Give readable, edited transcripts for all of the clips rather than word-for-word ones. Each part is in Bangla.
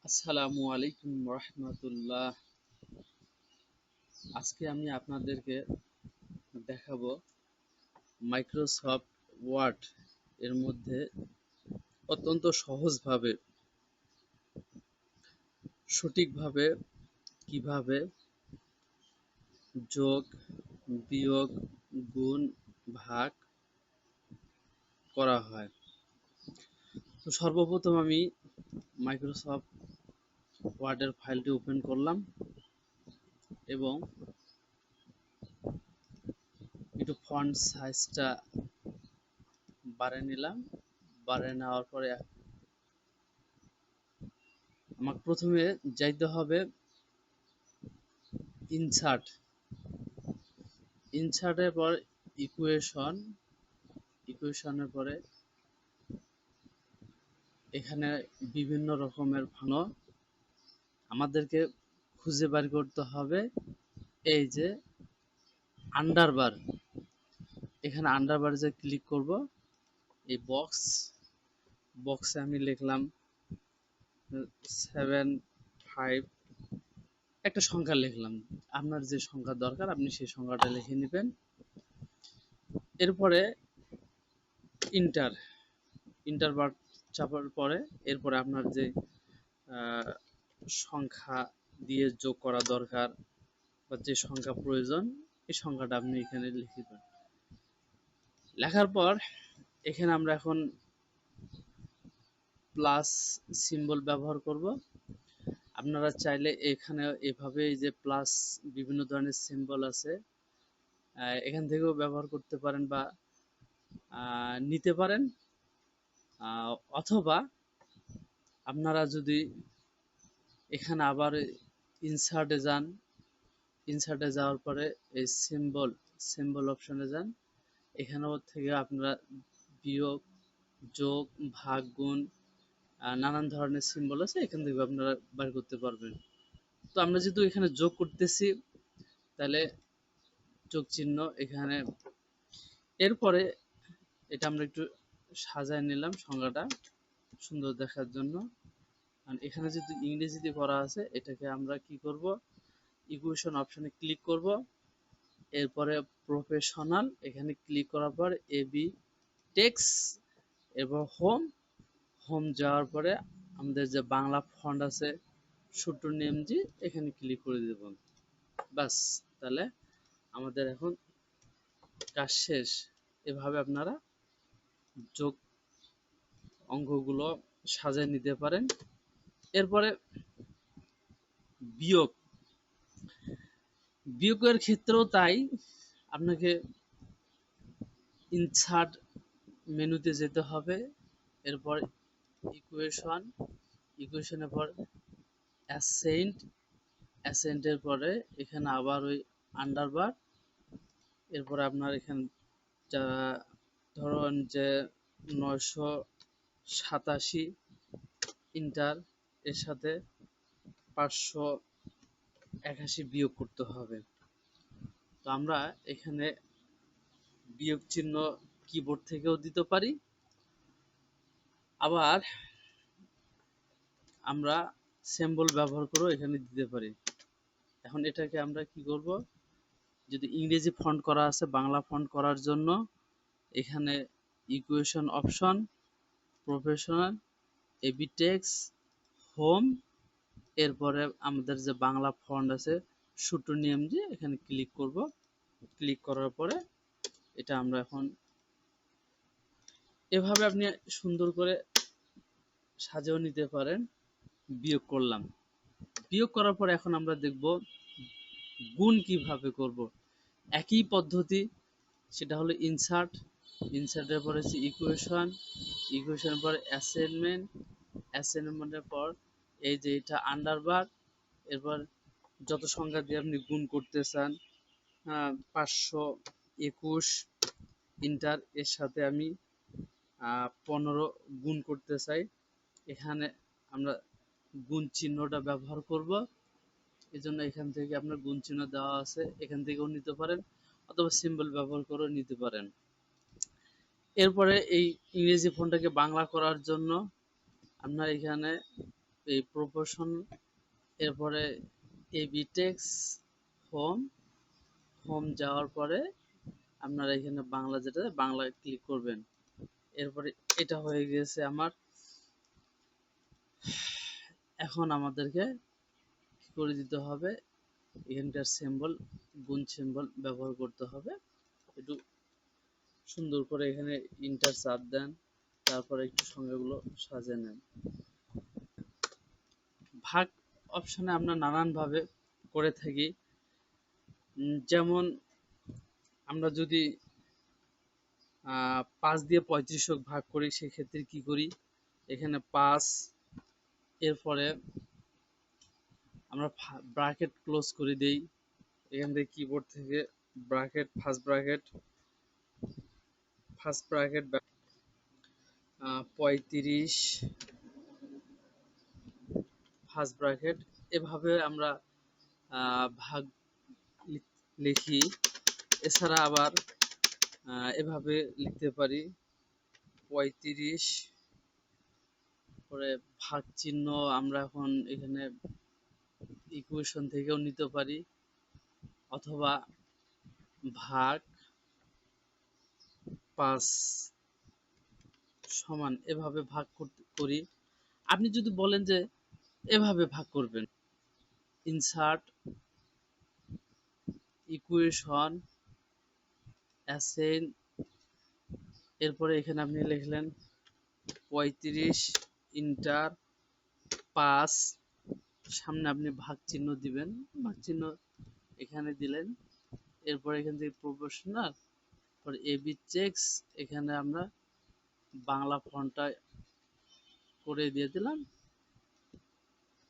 আসসালামু আলাইকুম রহমতুল্লাহ। আজকে আমি আপনাদেরকে দেখাবো মাইক্রোসফট ওয়ার্ড এর মধ্যে অত্যন্ত সহজভাবে সঠিকভাবে কিভাবে যোগ, বিয়োগ, গুণ, ভাগ করা হয়। তো সর্বপ্রথম আমি মাইক্রোসফট ওয়ার্ডের ফাইলটি ওপেন করলাম এবং একটু ফন্ট সাইজটা বাড়িয়ে নিলাম। বাড়িয়ে নেওয়ার পরে আমাকে প্রথমে যাইতে হবে ইনসার্টের পর ইকুয়েশনের পরে এখানে বিভিন্ন রকমের ঘন আমাদেরকে খুঁজে বের করতে হবে। এই যে আন্ডারবার, এখানে আন্ডারবার যে ক্লিক করব, এই বক্সে আমি লিখলাম 7 5, একটা সংখ্যা লিখলাম। আপনার যে সংখ্যা দরকার আপনি সেই সংখ্যাটা লিখে নেবেন। এরপরে ইন্টার ইন্টার বার চাপার পরে এরপরে আপনার যে সংখ্যা দিয়ে যোগ করা দরকার বা যে সংখ্যা প্রয়োজন এই সংখ্যাটা আপনি এখানে লিখবেন। লেখার পর এখানে আমরা এখন প্লাস সিম্বল ব্যবহার করব। আপনারা চাইলে এখানে এভাবে যে প্লাস বিভিন্ন ধরনের সিম্বল আছে এখান থেকেও ব্যবহার করতে পারেন বা নিতে পারেন, অথবা আপনারা যদি এখানে আবার ইনসার্টে যাওয়ার পরে এই সিম্বল অপশনে যান। এখানেও থেকে আপনারা বিয়োগ, যোগ, ভাগ, গুণ নানান ধরনের সিম্বল আছে, এখান থেকে আপনারা বের করতে পারবেন। তো আমরা যেহেতু এখানে যোগ করতেছি তাহলে যোগ চিহ্ন এখানে। এরপরে এটা আমরা একটু সাজায় নিলাম সংখ্যাটা সুন্দর দেখার জন্য। আর এখানে যেহেতু ইংরেজিতে করা আছে এটাকে আমরা কি করব, ইকুয়েশন অপশনে ক্লিক করব। এরপরে প্রফেশনাল এখানে ক্লিক করার পর এবি টেক্সট এবং হোম যাওয়ার পরে আমাদের যে বাংলা ফন্ট আছে ছোট্ট নেমজি এখানে ক্লিক করে দেব। বাস, তাহলে আমাদের এখন কাজ শেষ। এভাবে আপনারা যোগ অঙ্কগুলো সাজিয়ে নিতে পারেন। এরপরে বিয়োগ বিয়োগের ক্ষেত্রেও তাই, আপনাকে ইনসার্ট মেনুতে যেতে হবে। এরপর ইকুয়েশনের পর অ্যাসেন্টের পরে এখানে আবার ওই আন্ডারবার। এরপরে আপনার এখানে যা ধরুন যে 987 ইন্টার এর সাথে 581 বিয়োগ করতে হবে। তো আমরা এখানে বিয়োগ চিহ্ন কিবোর্ড থেকেও দিতে পারি, আবার আমরা সিম্বল ব্যবহার করেও এখানে দিতে পারি। এখন এটাকে আমরা কি করব, যদি ইংরেজি ফন্ট করা আছে বাংলা ফন্ট করার জন্য এখানে equation option, professional, AB text, home, এরপরে আমাদের যে বাংলা ফন্ট আছে ছোট্ট নিয়মজি এখানে ক্লিক করব। ক্লিক করার পরে এটা আমরা এখন এভাবে আপনি সুন্দর করে সাজিয়েও নিতে পারেন। বিয়োগ করলাম, বিয়োগ করার পর এখন আমরা দেখব গুণ কিভাবে করব। একই পদ্ধতি, সেটা হলো ইনসার্টের পরে হচ্ছে ইকুয়েশনের পরে অ্যাসাইনমেন্টের পর এই যে এটা আন্ডারবার। এরপর যত সংখ্যা দিয়ে আপনি গুণ করতে চান, 521 ইন্টার এর সাথে আমি 15 গুণ করতে চাই, এখানে আমরা গুণ চিহ্নটা ব্যবহার করব। এই জন্য এখান থেকে আপনার গুণ চিহ্ন দেওয়া আছে, এখান থেকেও নিতে পারেন অথবা সিম্বল ব্যবহার করেও নিতে পারেন। এরপরে এই ইংরেজি ফন্টটাকে বাংলা করার জন্য আপনার এখানে এই প্রপোর্শন, এরপরে এবি টেক্স হোম, হোম যাওয়ার পরে আপনারা এখানে বাংলা যেটা বাংলায় ক্লিক করবেন। এরপরে এটা হয়ে গেছে আমার। এখন আমাদেরকে কি করে দিতে হবে, এখানকার সিম্বল গুণ সিম্বল ব্যবহার করতে হবে। একটু সুন্দর করে এখানে ইন্টার চাপ দেন, তারপরে একটু সংখ্যাগুলো সাজিয়ে নেন। ভাগ অপশনে আমরা নানানভাবে করে থাকি। যেমন আমরা যদি 5 দিয়ে 35 ভাগ করি, সেক্ষেত্রে কি করি, এখানে 5, এরপরে আমরা ব্র্যাকেট ক্লোজ করে দেই। এখান থেকে কিবোর্ড থেকে bracket, first bracket 35 first bracket, এভাবে আমরা ভাগ লিখি। এছাড়া আবার এভাবে লিখতে পারি 35, পরে ভাগ চিহ্ন আমরা এখন এখানে ইকুয়েশন থেকেও নিতে পারি, অথবা ভাগ 5 সমান এভাবে ভাগ করি। আপনি যদি বলেন যে এভাবে ভাগ করবেন, ইনসার্ট ইকুয়েশন অ্যাসাইন, এরপরে এখানে আপনি লিখলেন 35 ইন্টার 5, সামনে আপনি ভাগ চিহ্ন দিবেন, ভাগ চিহ্ন এখানে দিলেন। এরপরে এখান থেকে প্রপোর্শনাল, পরে এবি চেক্স, এখানে আমরা বাংলা ফন্টটা করে দিয়ে দিলাম।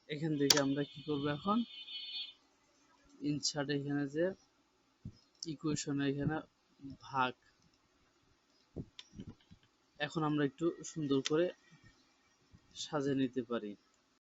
এখান থেকে আমরা কি করব, এখন ইনসার্ট, এখানে যে ইকুয়েশন, এখানে ভাগ। এখন আমরা একটু সুন্দর করে সাজিয়ে নিতে পারি।